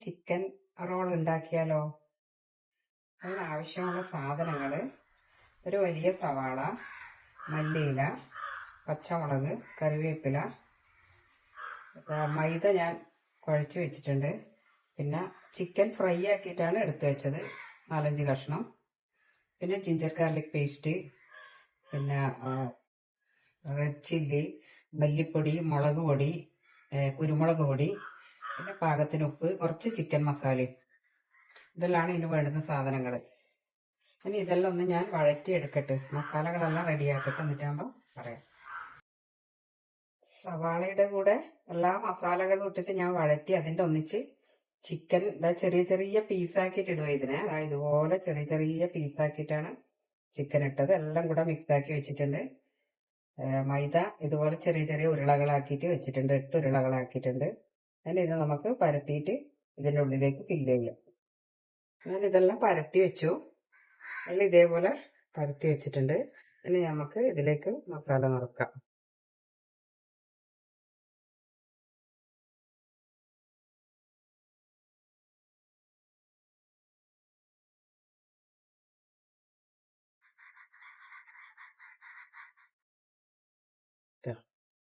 Chicken roll ഉണ്ടാക്കിയാലോ? അതിനാവശ്യമുള്ള സാധനങ്ങൾ: ഒരു വലിയ സവാള, മല്ലിയില, പച്ചമുളക്, കറിവേപ്പില, മൈദ ഞാൻ കുഴച്ച് വെച്ചിട്ടുണ്ട്. പിന്നെ ചിക്കൻ ഫ്രൈ ആക്കിയിട്ടാണ് എടുത്തു വെച്ചത്, 4-5 കഷ്ണം. പിന്നെ ജിഞ്ചർ ഗാർലിക് പേസ്റ്റ്, പിന്നെ റെഡ് ചില്ലി, മല്ലിപ്പൊടി, മുളക് പൊടി, കുരുമുളക് പൊടി, പിന്നെ പാകത്തിന് ഉപ്പ്, കുറച്ച് ചിക്കൻ മസാലയും. ഇതെല്ലാം ഇതിന് വേണ്ടുന്ന സാധനങ്ങൾ. ഇനി ഇതെല്ലാം ഒന്ന് ഞാൻ വഴറ്റി എടുക്കട്ടെ, മസാലകളെല്ലാം റെഡിയാക്കട്ടെ, എന്നിട്ടാകുമ്പോൾ പറയാം. സവാളയുടെ കൂടെ എല്ലാ മസാലകളും ഇട്ടിട്ട് ഞാൻ വഴറ്റി അതിൻ്റെ ഒന്നിച്ച് ചിക്കൻ ചെറിയ ചെറിയ പീസാക്കിയിട്ട് ഇടുക. ഇതിനെ ഇതുപോലെ ചെറിയ ചെറിയ പീസാക്കിയിട്ടാണ് ചിക്കൻ ഇട്ടത്. എല്ലാം കൂടെ മിക്സാക്കി വെച്ചിട്ടുണ്ട്. മൈദ ഇതുപോലെ ചെറിയ ചെറിയ ഉരുളകളാക്കിയിട്ട് വെച്ചിട്ടുണ്ട്, 8 ഉരുളകളാക്കിയിട്ടുണ്ട്. അതിന് ഇത് നമുക്ക് പരത്തിയിട്ട് ഇതിൻ്റെ ഉള്ളിലേക്ക് ഫില്ല് ചെയ്യാം. ഞാൻ ഇതെല്ലാം പരത്തി വെച്ചു. എല്ലാം ഇതേപോലെ പരത്തി വെച്ചിട്ടുണ്ട്. ഇനി നമുക്ക് ഇതിലേക്ക് മസാല നിറക്കാം.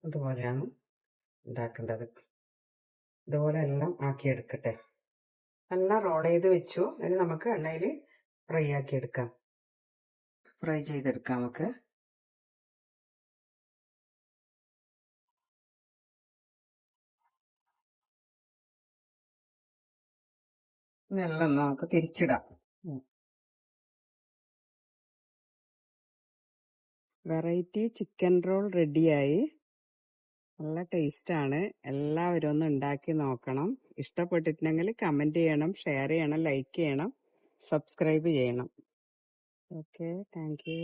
ഇതുപോലെയാണ് ഉണ്ടാക്കേണ്ടത്. ഇതുപോലെ എല്ലാം ആക്കിയെടുക്കട്ടെ. എല്ലാം റോൾ ചെയ്ത് വെച്ചു. ഇനി നമുക്ക് എണ്ണയിൽ ഫ്രൈ ആക്കി എടുക്കാം. ഫ്രൈ ചെയ്തെടുക്കാം നമുക്ക്. ഇതെല്ലാം നമുക്ക് തിരിച്ചിടാം. വെറൈറ്റി ചിക്കൻ റോൾ റെഡിയായി. നല്ല ടേസ്റ്റാണ്. എല്ലാവരും ഒന്ന് ഉണ്ടാക്കി നോക്കണം. ഇഷ്ടപ്പെട്ടിട്ടുണ്ടെങ്കിൽ കമന്റ് ചെയ്യണം, ഷെയർ ചെയ്യണം, ലൈക്ക് ചെയ്യണം, സബ്സ്ക്രൈബ് ചെയ്യണം. Okay, thank you.